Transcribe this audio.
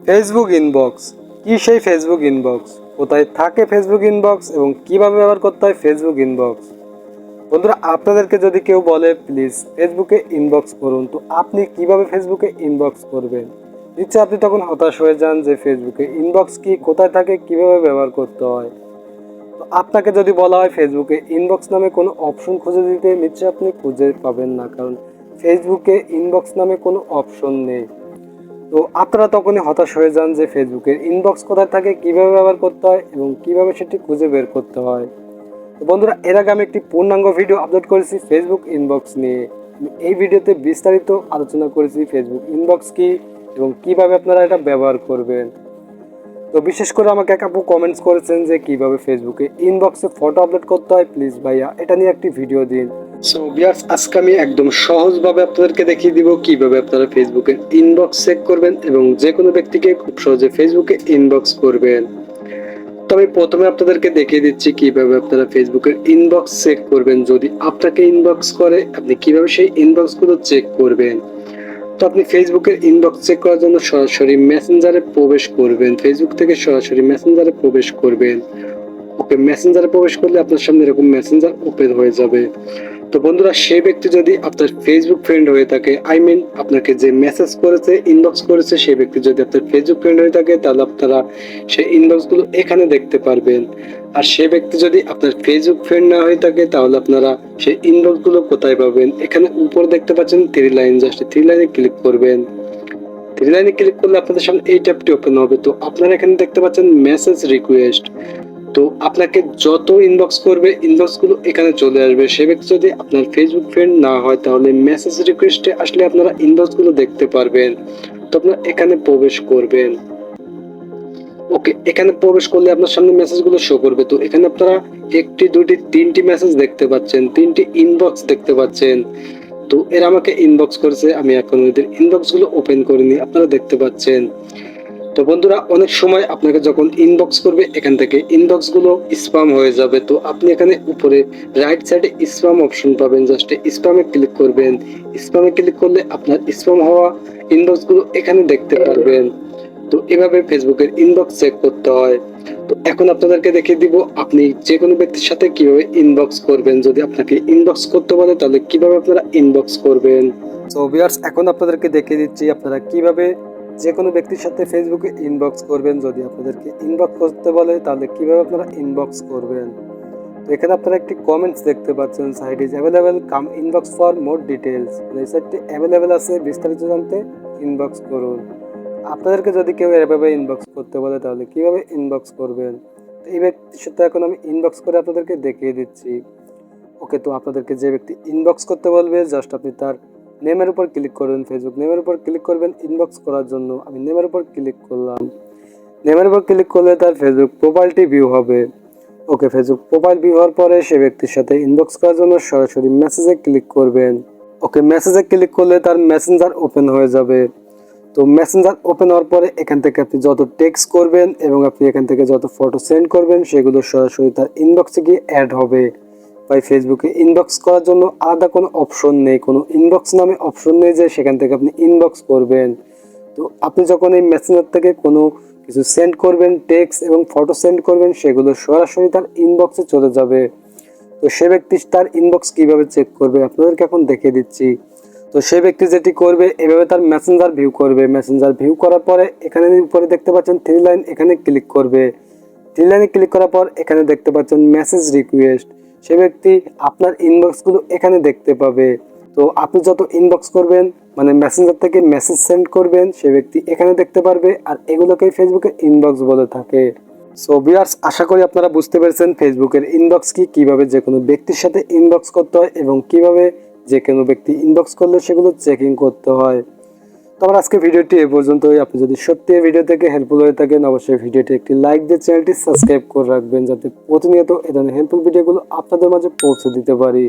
Facebook inbox কি সেই Facebook inbox, কোথায় থাকে ফেসবুক ইনবক্স এবং কিভাবে ব্যবহার করতে হয় ফেসবুক ইনবক্স। বন্ধুরা, আপনাদেরকে যদি কেউ বলে প্লিজ ফেসবুকে ইনবক্স করুন, তো আপনি কিভাবে ফেসবুকে ইনবক্স করবেন? নিশ্চয়ই আপনি তখন হতাশ হয়ে যান যে ফেসবুকে ইনবক্স কি, কোথায় থাকে, কিভাবে ব্যবহার করতে হয়। তো আপনাকে যদি বলা হয় ফেসবুকে ইনবক্স নামে কোনো অপশন খুঁজে দিতে, নিশ্চয়ই আপনি খুঁজে পাবেন না, কারণ ফেসবুকে ইনবক্স নামে কোনো অপশন নেই। তো আপনারা তখনই হতাশ হয়ে যান যে ফেসবুকের ইনবক্স কোথায় থাকে, কিভাবে ব্যবহার করতে হয় এবং কিভাবে সেটি খুঁজে বের করতে হয়। তো বন্ধুরা, এর আগে আমি একটি পূর্ণাঙ্গ ভিডিও আপলোড করেছি ফেসবুক ইনবক্স নিয়ে। এই ভিডিওতে বিস্তারিত আলোচনা করেছি ফেসবুক ইনবক্স কি এবং কিভাবে আপনারা এটা ব্যবহার করবেন। তো বিশেষ করে আমাকে এক আপু কমেন্টস করেছেন যে কিভাবে ফেসবুকে ইনবক্সে ফটো আপলোড করতে হয়, প্লিজ ভাইয়া এটা নিয়ে একটি ভিডিও দিন। সো ভিউয়ার্স, আজকে আমি একদম সহজভাবে আপনাদেরকে দেখিয়ে দিব কিভাবে আপনারা ফেসবুকের ইনবক্স চেক করবেন এবং যে কোনো ব্যক্তিকে খুব সহজে ফেসবুকে ইনবক্স করবেন। তো আমি প্রথমে আপনাদেরকে দেখিয়ে দিচ্ছি কিভাবে আপনারা ফেসবুকের ইনবক্স চেক করবেন। যদি আপনাকে ইনবক্স করে, আপনি কিভাবে সেই ইনবক্সগুলো চেক করবেন। তো আপনি ফেসবুকের ইনবক্স চেক করার জন্য সরাসরি মেসেঞ্জারে প্রবেশ করবেন, ফেসবুক থেকে সরাসরি মেসেঞ্জারে প্রবেশ করবেন। ওকে, মেসেঞ্জারে প্রবেশ করলে আপনার সামনে এরকম মেসেঞ্জার ওপেন হয়ে যাবে। তো বন্ধুরা, সেই ব্যক্তি যদি আপনার ফেসবুক ফ্রেন্ড হয়ে থাকে, আই মিন আপনাকে যে মেসেজ করেছে, ইনবক্স করেছে, সেই ব্যক্তি যদি আপনার ফেসবুক ফ্রেন্ড হয়ে থাকে, তাহলে আপনারা সেই ইনবক্সগুলো এখানে দেখতে পারবেন। আর সেই ব্যক্তি যদি আপনার ফেসবুক ফ্রেন্ড না হয়ে থাকে, তাহলে আপনারা সেই ইনবক্সগুলো কোথায় পাবেন? এখানে উপরে দেখতে পাচ্ছেন 3 লাইন, জাস্ট 3 লাইনে ক্লিক করবেন। 3 লাইনে ক্লিক করলে আপনাদের সামনে এই ট্যাবটি ওপেন হবে। তো আপনারা এখানে দেখতে পাচ্ছেন মেসেজ রিকোয়েস্ট। তো আপনাকে যত ইনবক্স করবে, ইনবক্স গুলো এখানে চলে আসবে। সে ব্যক্তি যদি আপনার ফেসবুক ফ্রেন্ড না হয়, তাহলে মেসেজ রিকোয়েস্টে আসলে আপনারা ইনবক্স গুলো দেখতে পারবেন। তো আপনারা এখানে প্রবেশ করবেন। ওকে, এখানে প্রবেশ করলে আপনার সামনে মেসেজ গুলো শো করবে। তো এখানে আপনারা একটি, দুটি, তিনটি মেসেজ দেখতে পাচ্ছেন, তিনটি ইনবক্স দেখতে পাচ্ছেন। তো এরা আমাকে ইনবক্স করেছে, আমি এখন ওদের ইনবক্স গুলো ওপেন করিনি, আপনারা দেখতে পাচ্ছেন। তো বন্ধুরা, অনেক সময় আপনাকে যখন ইনবক্স করবে, এখান থেকে ইনবক্স গুলো স্প্যাম হয়ে যাবে। তো আপনি এখানে উপরে রাইট সাইডে স্প্যাম অপশন পাবেন, জাস্ট স্প্যামে ক্লিক করবেন। স্প্যামে ক্লিক করলে আপনার স্প্যাম হওয়া ইনবক্স গুলো এখানে দেখতে পারবেন। তো এভাবে ফেসবুকের ইনবক্স চেক করতে হয়। তো এখন আপনাদেরকে দেখিয়ে দিব আপনি যে কোনো ব্যক্তির সাথে কিভাবে ইনবক্স করবেন। যদি আপনাকে ইনবক্স করতে বলে, তাহলে কিভাবে আপনারা ইনবক্স করবেন। সো ভিউয়ার্স, এখন আপনাদেরকে দেখিয়ে দিচ্ছি আপনারা কিভাবে যে কোনো ব্যক্তির সাথে ফেসবুকে ইনবক্স করবেন। যদি আপনাদেরকে ইনবক্স করতে বলে, তাহলে কিভাবে আপনারা ইনবক্স করবেন। তো এখানে আপনারা একটি কমেন্টস দেখতে পাচ্ছেন, site is available, come inbox for more details. এই সাইটটি অ্যাভেলেবেল আছে, বিস্তারিত জানতে ইনবক্স করুন। আপনাদেরকে যদি কেউ এভাবে ইনবক্স করতে বলে, তাহলে কিভাবে ইনবক্স করবেন। তো এই ব্যক্তির সাথে এখন আমি ইনবক্স করে আপনাদেরকে দেখিয়ে দিচ্ছি। ওকে, তো আপনাদেরকে যে ব্যক্তি ইনবক্স করতে বলবে, জাস্ট আপনি তার নেমের উপর ক্লিক করবেন, ফেসবুক নেমের উপর ক্লিক করবেন ইনবক্স করার জন্য। আমি নেমের উপর ক্লিক করলাম। নেমের উপর ক্লিক করলে তার ফেসবুক প্রোফাইলটি ভিউ হবে। ওকে, ফেসবুক প্রোফাইল ভিউ হওয়ার পরে সে ব্যক্তির সাথে ইনবক্স করার জন্য সরাসরি মেসেজে ক্লিক করবেন। ওকে, মেসেজে ক্লিক করলে তার মেসেঞ্জার ওপেন হয়ে যাবে। তো মেসেঞ্জার ওপেন হওয়ার পরে এখান থেকে আপনি যত টেক্সট করবেন এবং আপনি এখান থেকে যত ফটো সেন্ড করবেন, সেগুলো সরাসরি তার ইনবক্সে গিয়ে অ্যাড হবে। তাই ফেসবুকে ইনবক্স করার জন্য আলাদা কোনো অপশন নেই, কোনো ইনবক্স নামে অপশন নেই যে সেখান থেকে আপনি ইনবক্স করবেন। তো আপনি যখন এই মেসেঞ্জার থেকে কোনো কিছু সেন্ড করবেন, টেক্সট এবং ফটো সেন্ড করবেন, সেগুলো সরাসরি তার ইনবক্সে চলে যাবে। তো সে ব্যক্তি তার ইনবক্স কিভাবে চেক করবে আপনাদেরকে এখন দেখিয়ে দিচ্ছি। তো সেই ব্যক্তি যেটি করবে, এভাবে তার মেসেঞ্জার ভিউ করবে। মেসেঞ্জার ভিউ করার পরে এখানে উপরে দেখতে পাচ্ছেন 3 লাইন, এখানে ক্লিক করবে। 3 লাইনে ক্লিক করার পর এখানে দেখতে পাচ্ছেন মেসেজ রিকোয়েস্ট। সে ব্যক্তি আপনার ইনবক্সগুলো এখানে দেখতে পাবে। তো আপনি যত ইনবক্স করবেন, মানে মেসেঞ্জার থেকে মেসেজ সেন্ড করবেন, সে ব্যক্তি এখানে দেখতে পারবে। আর এগুলোকেই ফেসবুকের ইনবক্স বলে থাকে। সো ভিউয়ার্স, আশা করি আপনারা বুঝতে পেরেছেন ফেসবুকের ইনবক্স কি, কিভাবে যে কোনো ব্যক্তির সাথে ইনবক্স করতে হয় এবং কিভাবে যে কোনো ব্যক্তি ইনবক্স করলে সেগুলো চেকিং করতে হয়। তো আমার আজকে ভিডিওটি এ পর্যন্তই। আপনি যদি সত্যি এই ভিডিও থেকে হেল্পফুল হয়ে থাকেন, অবশ্যই ভিডিওটি একটি লাইক দিয়ে চ্যানেলটি সাবস্ক্রাইব করে রাখবেন, যাতে প্রতিনিয়ত এই ধরনের হেল্পফুল ভিডিওগুলো আপনাদের মাঝে পৌঁছে দিতে পারি।